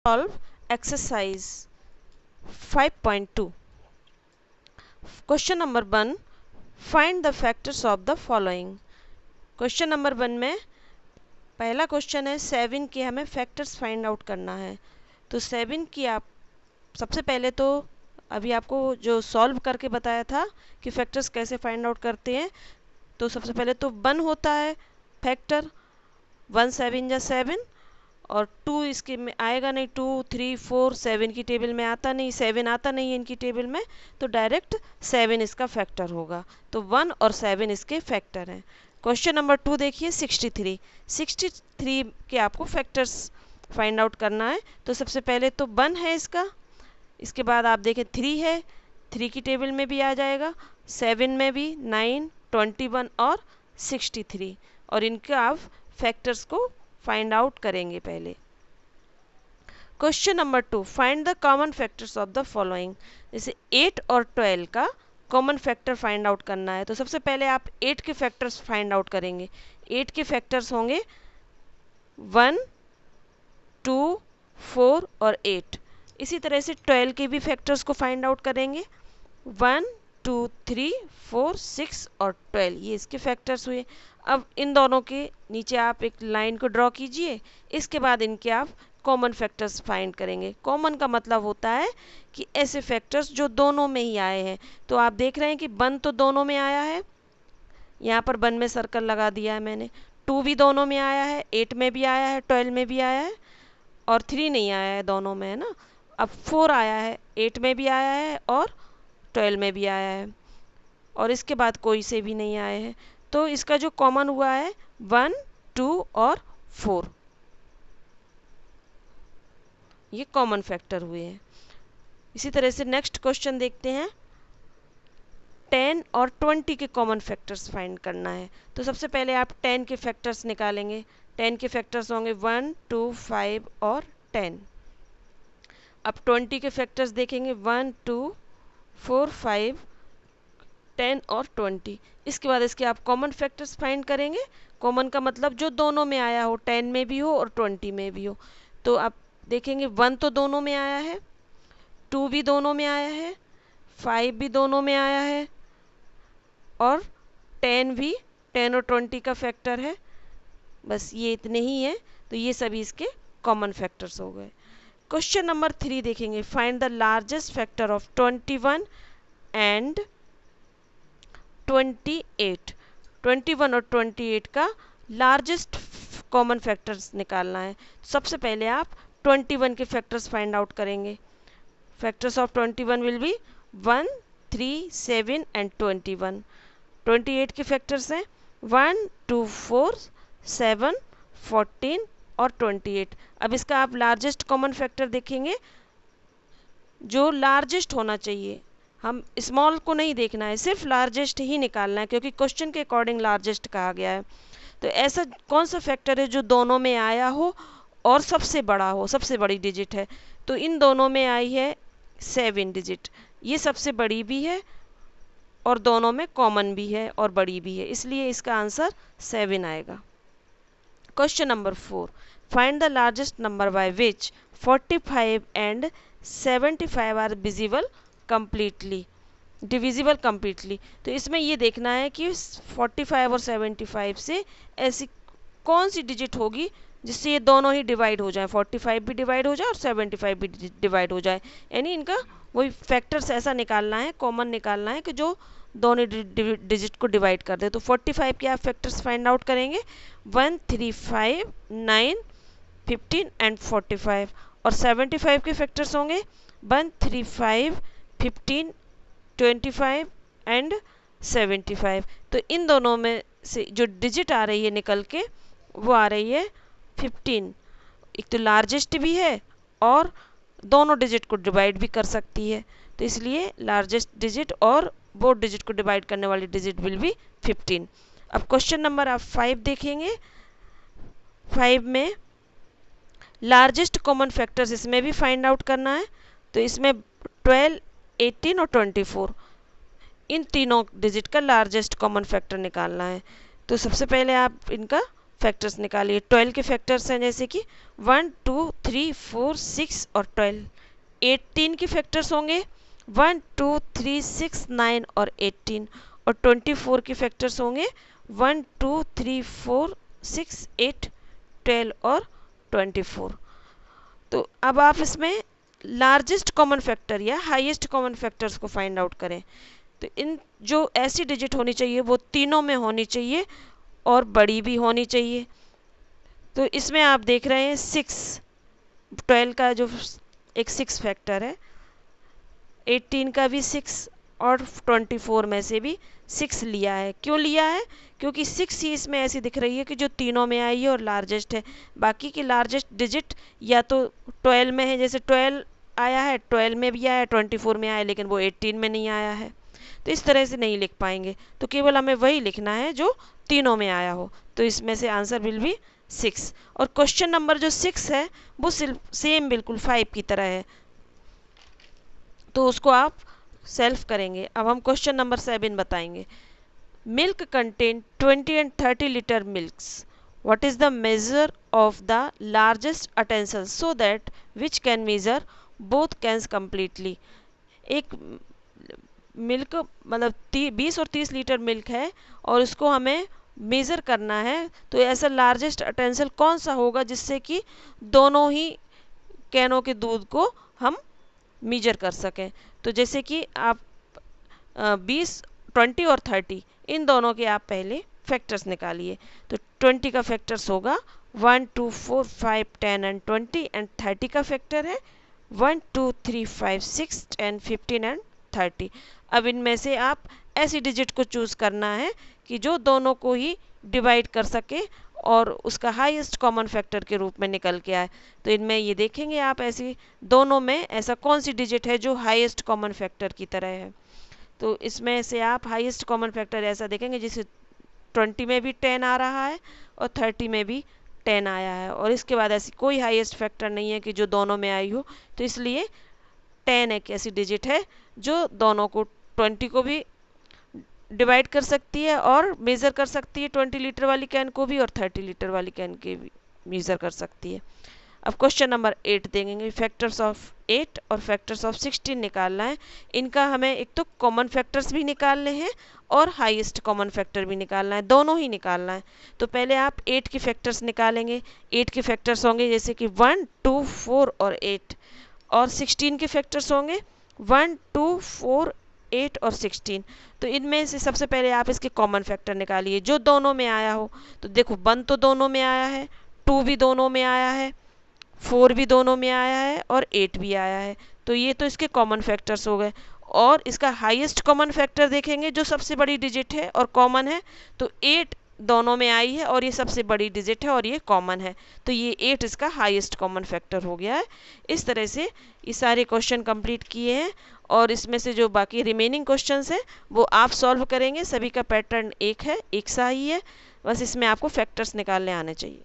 Solve exercise 5.2. Question number 1. Find the factors of the following. Question number 1 में पहला question है 7 के हमें फैक्टर्स फाइंड आउट करना है। तो 7 की आप सबसे पहले तो अभी आपको जो सॉल्व करके बताया था कि फैक्टर्स कैसे फाइंड आउट करते हैं, तो सबसे पहले तो 1 होता है फैक्टर, 1 7 या 7 और 2 इसके में आएगा नहीं, 2 3 4 7 की टेबल में आता नहीं, 7 आता नहीं है इनकी टेबल में, तो डायरेक्ट 7 इसका फैक्टर होगा। तो 1 और 7 इसके फैक्टर हैं। क्वेश्चन नंबर 2 देखिए 63 के आपको फैक्टर्स फाइंड आउट करना है। तो सबसे पहले तो 1 है इसका, इसके बाद आप देखें 3 है, 3 की टेबल में भी आ जाएगा, 7 में भी, 9 21 और 63, और इनके आप फैक्टर्स को फाइंड आउट करेंगे पहले। Question number 2, find the common factors of the following. जैसे 8 और 12 का कॉमन फैक्टर फाइंड आउट करना है, तो सबसे पहले आप 8 के फैक्टर्स फाइंड आउट करेंगे। 8 के फैक्टर्स होंगे 1 2 4 और 8। इसी तरह से 12 के भी फैक्टर्स को फाइंड आउट करेंगे, 1 2 3 4 6 और 12, ये इसके फैक्टर्स हुए। अब इन दोनों के नीचे आप एक लाइन को ड्रॉ कीजिए, इसके बाद इनके आप कॉमन फैक्टर्स फाइंड करेंगे। कॉमन का मतलब होता है कि ऐसे फैक्टर्स जो दोनों में ही आए हैं। तो आप देख रहे हैं कि 1 तो दोनों में आया है, यहाँ पर 1 में सर्कल लगा दिया है मैंने, 2 भी दोनों में आया है, 8 में भी आया है, 12 में भी आया है, और 3 नहीं आया है दोनों में, है ना। अब 4 आया है, 8 में भी आया है और 12 में भी आया है, और इसके बाद कोई से भी नहीं आए हैं। तो इसका जो कॉमन हुआ है 1 2 और 4, ये कॉमन फैक्टर हुए हैं। इसी तरह से नेक्स्ट क्वेश्चन देखते हैं, 10 और 20 के कॉमन फैक्टर्स फाइंड करना है। तो सबसे पहले आप 10 के फैक्टर्स निकालेंगे। 10 के फैक्टर्स होंगे 1 2 5 और 10। अब 20 के फैक्टर्स देखेंगे 1 2 4 5 10 और 20। इसके बाद इसके आप कॉमन फैक्टर्स फाइंड करेंगे। कॉमन का मतलब जो दोनों में आया हो, 10 में भी हो और 20 में भी हो। तो आप देखेंगे 1 तो दोनों में आया है, 2 भी दोनों में आया है, 5 भी दोनों में आया है, और 10 भी, 10 और 20 का फैक्टर है। बस ये इतने ही हैं, तो ये सभी इसके कॉमन फैक्टर्स हो गए। क्वेश्चन नंबर 3 देखेंगे, find the largest factor of 21 and 28। 21 और 28 का लार्जेस्ट कॉमन फैक्टर्स निकालना है। सबसे पहले आप 21 के फैक्टर्स फाइंड आउट करेंगे। Factors of 21 will be 1 3 7 and 21। 28 के फैक्टर्स हैं 1 2 4 7 14 और 28। अब इसका आप लार्जेस्ट कॉमन फैक्टर देखेंगे, जो लार्जेस्ट होना चाहिए, हम स्मॉल को नहीं देखना है, सिर्फ लार्जेस्ट ही निकालना है, क्योंकि क्वेश्चन के अकॉर्डिंग लार्जेस्ट कहा गया है। तो ऐसा कौन सा फैक्टर है जो दोनों में आया हो और सबसे बड़ा हो, सबसे बड़ी डिजिट है। तो इन दोनों में आई है 7 डिजिट, ये सबसे बड़ी भी है और दोनों में कॉमन भी है और बड़ी भी है, इसलिए इसका आंसर 7 आएगा। Question number 4, find the largest number by which 45 and 75 are divisible completely. तो इसमें ये देखना है कि 45 और 75 से ऐसी कौन सी डिजिट होगी जिससे ये दोनों ही डिवाइड हो जाए, 45 भी डिवाइड हो जाए और 75 भी डिवाइड हो जाए। यानी इनका वही फैक्टर्स ऐसा निकालना है, कॉमन निकालना है कि जो दोनों डिजिट को डिवाइड कर दे। तो 45 के आप फैक्टर्स फाइंड आउट करेंगे 1 3 5 9 15 एंड 45, और 75 के फैक्टर्स होंगे 1 3 5 15 25 एंड 75। तो इन दोनों में से जो डिजिट आ रही है निकल के, वो आ रही है 15। एक तो लार्जेस्ट भी है और दोनों डिजिट को डिवाइड भी कर सकती है, तो इसलिए लार्जेस्ट डिजिट और बोथ डिजिट को डिवाइड करने वाली डिजिट विल बी 15। अब क्वेश्चन नंबर आप 5 देखेंगे। 5 में लार्जेस्ट कॉमन फैक्टर्स इसमें भी फाइंड आउट करना है। तो इसमें 12 18 और 24, इन तीनों डिजिट का लार्जेस्ट कॉमन फैक्टर निकालना है। तो सबसे पहले आप इनका फैक्टर्स निकालिए। 12 के फैक्टर्स हैं जैसे कि 1 2 3 4 6 और 12। 18 के फैक्टर्स होंगे 1 2 3 6 9 और 18। और 24 के फैक्टर्स होंगे 1 2 3 4 6 8 12 और 24। तो अब आप इसमें लार्जेस्ट कॉमन फैक्टर या हाईएस्ट कॉमन फैक्टर्स को फाइंड आउट करें। तो इन जो ऐसी डिजिट होनी चाहिए वो तीनों में होनी चाहिए और बड़ी भी होनी चाहिए। तो इसमें आप देख रहे हैं 6, 12 का जो एक 6 फैक्टर है, 18 का भी 6 और 24 में से भी 6 लिया है। क्यों लिया है? क्योंकि 6 ही इसमें ऐसी दिख रही है कि जो तीनों में आई है और लार्जेस्ट है। बाकी की लार्जेस्ट डिजिट या तो 12 में है, जैसे 12 आया है, 12 में भी आया है, 24 में आया है, लेकिन वो 18 में नहीं आया है। तो इस तरह से नहीं लिख पाएंगे। तो केवल हमें वही लिखना है जो तीनों में आया हो। तो इसमें से आंसर विल बी 6। और क्वेश्चन नंबर जो 6 है वो सेम बिल्कुल 5 की तरह है, तो उसको आप सेल्फ करेंगे। अब हम क्वेश्चन नंबर 7 बताएंगे। Milk contain 20 and 30 litre milks. What is the measure of the largest utensil so that which can measure both cans completely? एक मिल्क मतलब 20 और 30 लीटर मिल्क है और उसको हमें मेज़र करना है। तो ऐसा लार्जेस्ट अटेंसिल कौन सा होगा जिससे कि दोनों ही कैनों के दूध को हम मेजर कर सकें। तो जैसे कि आप 20, 20 और 30 इन दोनों के आप पहले फैक्टर्स निकालिए। तो 20 का फैक्टर्स होगा 1 2 4 5 10 एंड 20 एंड 30 का फैक्टर है 1 2 3 5 6 10 15 एंड 30। अब इनमें से आप ऐसी डिजिट को चूज़ करना है कि जो दोनों को ही डिवाइड कर सके और उसका हाईएस्ट कॉमन फैक्टर के रूप में निकल के आए। तो इनमें ये देखेंगे आप ऐसी दोनों में ऐसा कौन सी डिजिट है जो हाईएस्ट कॉमन फैक्टर की तरह है। तो इसमें से आप हाईएस्ट कॉमन फैक्टर ऐसा देखेंगे जिसे 20 में भी 10 आ रहा है और 30 में भी 10 आया है, और इसके बाद ऐसी कोई हाईएस्ट फैक्टर नहीं है कि जो दोनों में आई हो। तो इसलिए 10 एक ऐसी डिजिट है जो दोनों को 20 को भी डिवाइड कर सकती है और मेज़र कर सकती है, 20 लीटर वाली कैन को भी और 30 लीटर वाली कैन के भी मेज़र कर सकती है। अब क्वेश्चन नंबर 8 देंगे। फैक्टर्स ऑफ 8 और फैक्टर्स ऑफ 16 निकालना है। इनका हमें एक तो कॉमन फैक्टर्स भी निकालने हैं और हाईएस्ट कॉमन फैक्टर भी निकालना है, दोनों ही निकालना है। तो पहले आप 8 के फैक्टर्स निकालेंगे। 8 के फैक्टर्स होंगे जैसे कि 1 2 4 और 8। और 16 के फैक्टर्स होंगे 1 2 4 8 और 16। तो इनमें से सबसे पहले आप इसके कॉमन फैक्टर निकालिए जो दोनों में आया हो। तो देखो 1 तो दोनों में आया है, 2 भी दोनों में आया है, 4 भी दोनों में आया है और 8 भी आया है। तो ये तो इसके कॉमन फैक्टर्स हो गए। और इसका हाईएस्ट कॉमन फैक्टर देखेंगे जो सबसे बड़ी डिजिट है और कॉमन है। तो 8 दोनों में आई है और ये सबसे बड़ी डिजिट है और ये कॉमन है। तो ये 8 इसका हाईएस्ट कॉमन फैक्टर हो गया है। इस तरह से ये सारे क्वेश्चन कंप्लीट किए हैं और इसमें से जो बाकी रिमेनिंग क्वेश्चंस हैं वो आप सॉल्व करेंगे। सभी का पैटर्न एक है, एक सा ही है, बस इसमें आपको फैक्टर्स निकालने आने चाहिए।